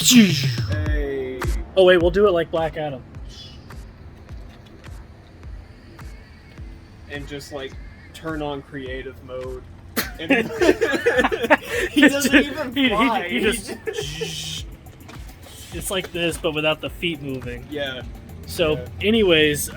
Hey. Oh wait, we'll do it like Black Adam. And just like turn on creative mode. And he doesn't even fly. He just it's like this, but without the feet moving. Yeah. So, anyways,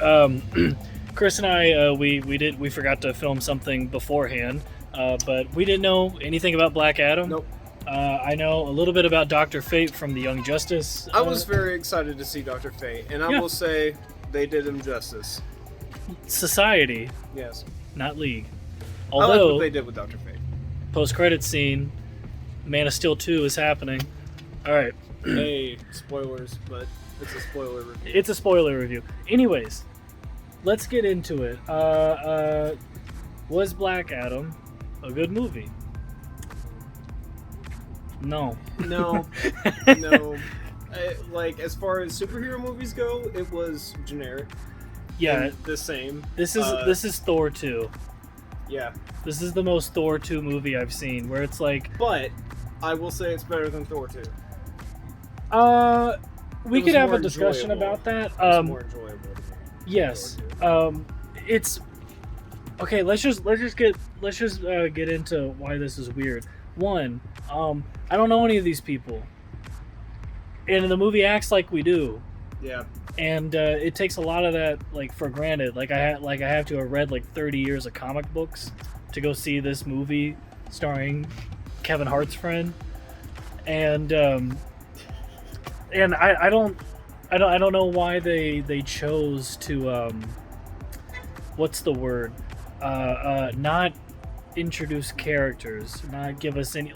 Chris and I, we forgot to film something beforehand, but we didn't know anything about Black Adam. Nope. I know a little bit about Dr. Fate from the Young Justice. I was very excited to see Dr. Fate, and I will say they did him justice. Society, Yes. not League. I like Although, what they did with Dr. Fate. post-credit scene, Man of Steel 2 is happening. All right. Hey, spoilers, but it's a spoiler review. It's a spoiler review. Anyways, let's get into it. Was Black Adam a good movie? No. No. Like, as far as superhero movies go, it was generic. Yeah. And the same. This is Thor 2. Yeah. This is the most Thor 2 movie I've seen, where it's like... But, I will say it's better than Thor 2. We could have a discussion about that. It's more enjoyable. Yes. It's... Okay, let's just get into why this is weird. One, I don't know any of these people, and the movie acts like we do. Yeah. And it takes a lot of that like for granted. Like I have to have read like 30 years of comic books to go see this movie starring Kevin Hart's friend, and I don't know why they chose to what's the word not introduce characters, not give us any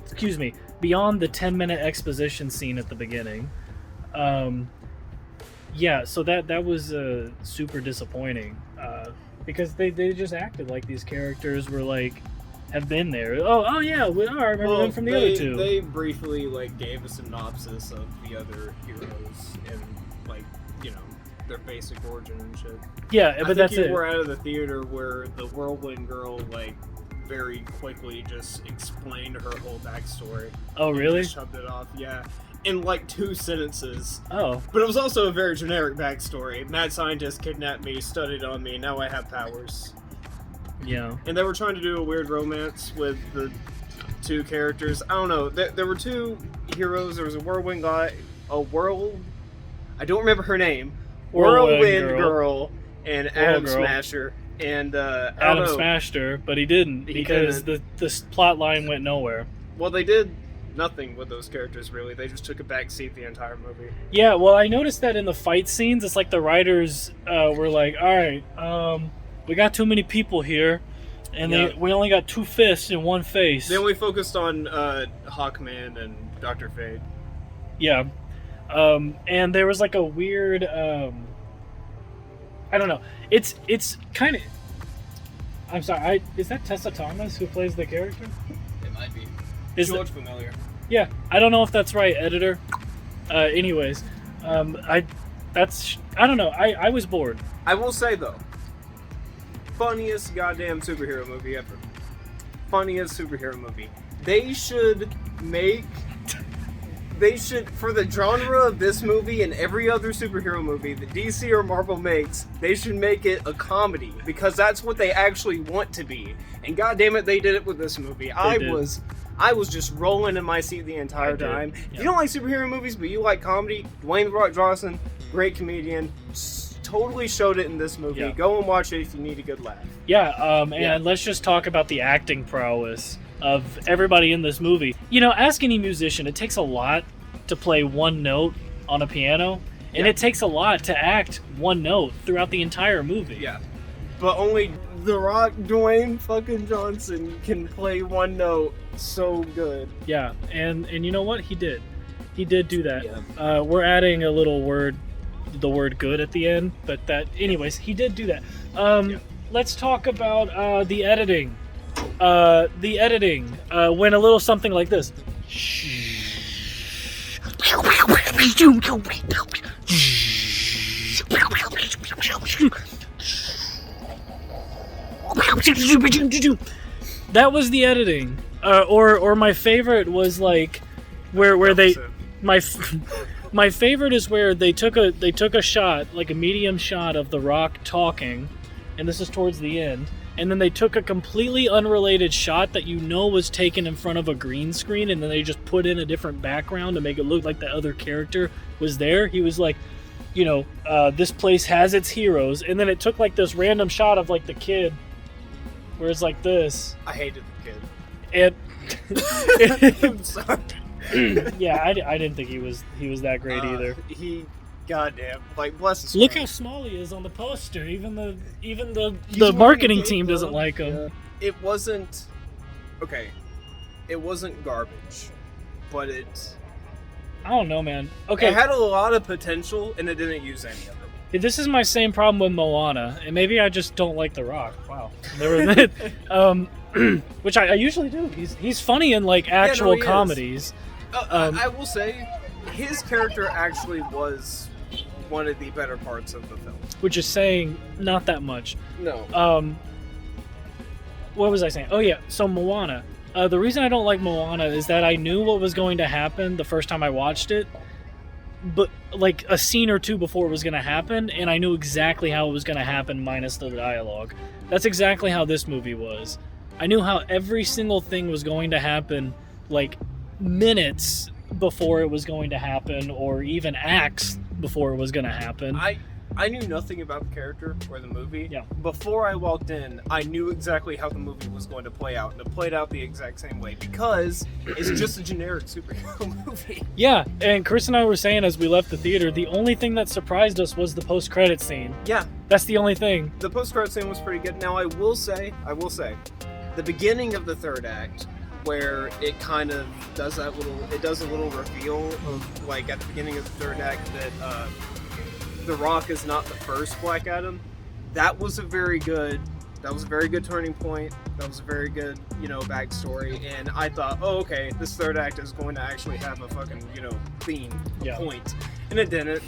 excuse me, beyond the 10-minute exposition scene at the beginning. Yeah, so that was super disappointing because they just acted like these characters were like have been there. Oh yeah, I remember them from the other two. They briefly like gave a synopsis of the other heroes and like their basic origin and shit. Yeah, but that's it. We're out of the theater where the Whirlwind Girl like very quickly just explained her whole backstory. Oh really? And shoved it off. Yeah. In like 2 sentences. Oh. But it was also a very generic backstory. Mad scientist kidnapped me, studied on me, now I have powers. Yeah. And they were trying to do a weird romance with the 2 characters. I don't know. There were 2 heroes. There was a whirlwind guy, I don't remember her name. Whirlwind Girl and Atom Smasher. And Adam smashed her, but he didn't because the plot line went nowhere. Well, they did nothing with those characters, really. They just took a back seat the entire movie. Yeah, well, I noticed that in the fight scenes, it's like the writers were like, all right, we got too many people here, and we only got 2 fists and 1 face. Then we focused on Hawkman and Dr. Fate. Yeah. And there was like a weird... I don't know. It's kind of... I'm sorry, is that Tessa Thomas who plays the character? It might be. George familiar. Yeah, I don't know if that's right, editor. Anyways, I don't know. I was bored. I will say though, funniest goddamn superhero movie ever. Funniest superhero movie. They should for the genre of this movie and every other superhero movie that DC or Marvel makes, they should make it a comedy because that's what they actually want to be. And goddamn it, they did it with this movie. I was just rolling in my seat the entire time. Yep. If you don't like superhero movies, but you like comedy, Dwayne "The Rock" Johnson, great comedian, totally showed it in this movie. Yeah. Go and watch it if you need a good laugh. Yeah, and let's just talk about the acting prowess of everybody in this movie. Ask any musician, it takes a lot to play 1 note on a piano, and it takes a lot to act 1 note throughout the entire movie. Yeah. But only The Rock, Dwayne fucking Johnson can play 1 note so good. Yeah, and you know what? He did do that. Yeah. We're adding a little word, the word good at the end, but anyways, he did do that. Let's talk about the editing. The editing went a little something like this. That was the editing. Or my favorite was like where they my favorite is where they took a shot, like a medium shot of The Rock talking, and this is towards the end, and then they took a completely unrelated shot that was taken in front of a green screen, and then they just put in a different background to make it look like the other character was there. He was like, this place has its heroes, and then it took like this random shot of like the kid, where it's like this. I hated the And I'm sorry. yeah, I didn't think he was that great either. Goddamn, like bless his Look heart. how small he is on the poster. Even the He's wearing marketing a team cape, doesn't though. like him. Yeah. It wasn't garbage, but I don't know, man. Okay, it had a lot of potential, and it didn't use any of it. this is my same problem with Moana, and maybe I just don't like The Rock. Wow, never which I usually do. He's funny in like actual he is. comedies. I will say, his character actually was one of the better parts of the film. Which is saying not that much. No. What was I saying? Oh yeah, so Moana. The reason I don't like Moana is that I knew what was going to happen the first time I watched it, but like a scene or two before it was going to happen, and I knew exactly how it was going to happen minus the dialogue. That's exactly how this movie was. I knew how every single thing was going to happen, like minutes before it was going to happen, or even acts before it was going to happen. I knew nothing about the character or the movie. Yeah. Before I walked in, I knew exactly how the movie was going to play out, and it played out the exact same way because it's just a generic superhero movie. Yeah, and Chris and I were saying as we left the theater, the only thing that surprised us was the post-credit scene. Yeah, That's the only thing. the post-credit scene was pretty good. Now I will say, the beginning of the third act, where it kind of does a little reveal of, like, at the beginning of the third act that The Rock is not the first Black Adam. That was a very good turning point. That was a very good, backstory. And I thought, oh, okay, this third act is going to actually have a fucking, theme, Yeah. point. And it didn't.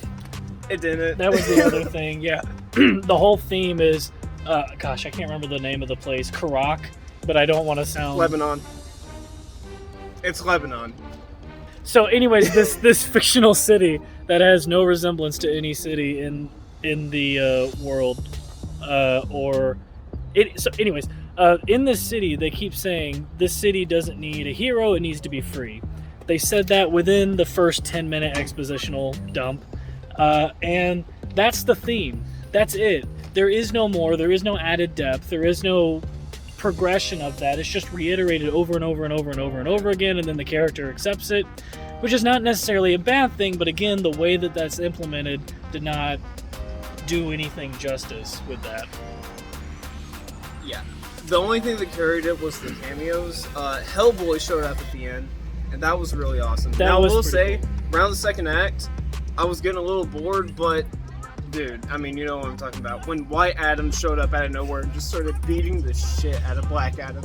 It didn't. That was the other thing, yeah. The whole theme is, I can't remember the name of the place, Karak, but I don't want to sound... Lebanon. It's Lebanon. So anyways, this fictional city that has no resemblance to any city in the world, in this city, they keep saying this city doesn't need a hero, it needs to be free. They said that within the first 10-minute expositional dump, and that's the theme. That's it. There is no more. There is no added depth. There is no progression of that. It's just reiterated over and over and over and over and over again, and then the character accepts it, which is not necessarily a bad thing, but again, the way that that's implemented did not do anything justice with that. Yeah. The only thing that carried it was the cameos. Hellboy showed up at the end, and that was really awesome. Now, I will say, around the second act, I was getting a little bored, but dude, I mean, you know what I'm talking about. When White Adam showed up out of nowhere and just started beating the shit out of Black Adam.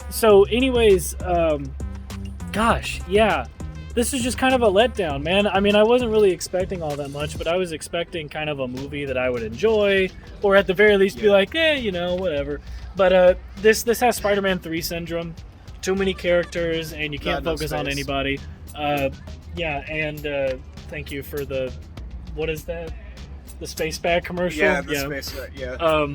So anyways, yeah. This is just kind of a letdown, man. I mean, I wasn't really expecting all that much, but I was expecting kind of a movie that I would enjoy, or at the very least be like, whatever. But this has Spider-Man 3 syndrome. Too many characters, and you can't focus on anybody. Thank you for the... What is that? The space bag commercial? Yeah, space bag, yeah.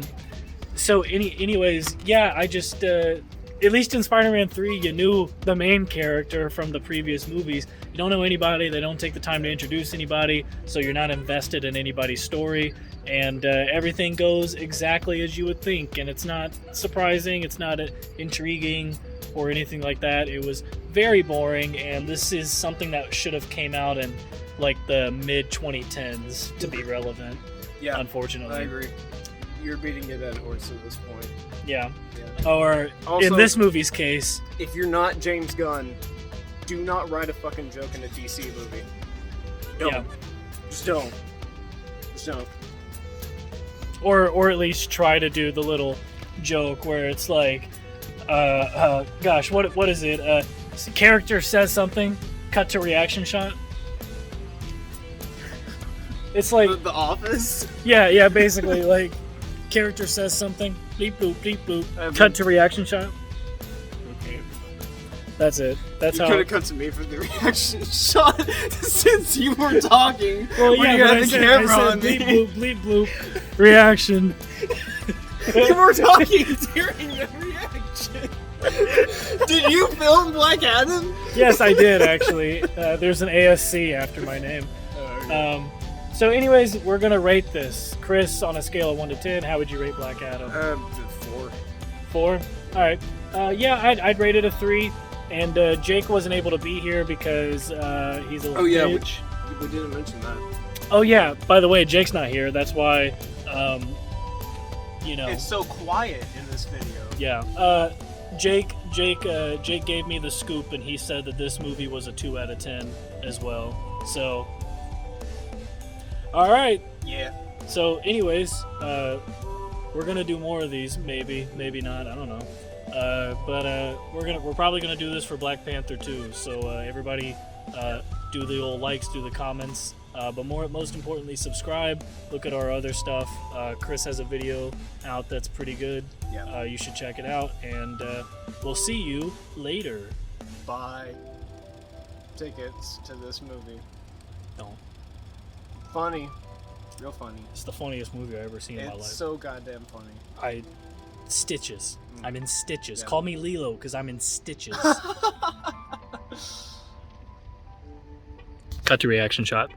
So anyways, yeah, I just... at least in Spider-Man 3, you knew the main character from the previous movies. You don't know anybody, they don't take the time to introduce anybody, so you're not invested in anybody's story, and everything goes exactly as you would think, and it's not surprising, it's not intriguing, or anything like that. It was very boring, and this is something that should have came out in like the mid-2010s to be relevant, unfortunately. I agree. You're beating it at a horse at this point. Yeah. Or also, in this movie's case, if you're not James Gunn, do not write a fucking joke in a DC movie. Don't. Yeah. Just don't. Just don't. Or at least try to do the little joke where it's like, what is it? Character says something, cut to reaction shot. It's like The Office. Yeah, basically like character says something, bleep bloop, bleep bloop, cut to reaction shot. Okay. That's it. That's You how. could have come to me for the reaction shot since you were talking. Well, when yeah, you but had I the said, camera on bleep me. bloop, bleep bloop, reaction. You were talking during the reaction. Did you film Black Adam? Yes, I did actually. There's an ASC after my name. So, anyways, we're gonna rate this. Chris, on a scale of 1 to 10, how would you rate Black Adam? 4. 4. All right. Yeah, I'd rate it a 3. And Jake wasn't able to be here because he's a little bitch. We didn't mention that. Oh yeah. By the way, Jake's not here. That's why. You know. It's so quiet in this video. Yeah. Jake gave me the scoop, and he said that this movie was a 2 out of 10 as well. So, all right. Yeah. So, anyways, we're gonna do more of these. Maybe not. I don't know. But we're probably gonna do this for Black Panther too. So everybody, do the old likes, do the comments. But most importantly, subscribe. Look at our other stuff. Chris has a video out that's pretty good. Yeah. You should check it out, and we'll see you later. Buy tickets to this movie. No, Funny. Real funny. it's the funniest movie I've ever seen in my life. It's so goddamn funny. Stitches. I'm in stitches. Yeah. Call me Lilo, because I'm in stitches. Cut to reaction shot.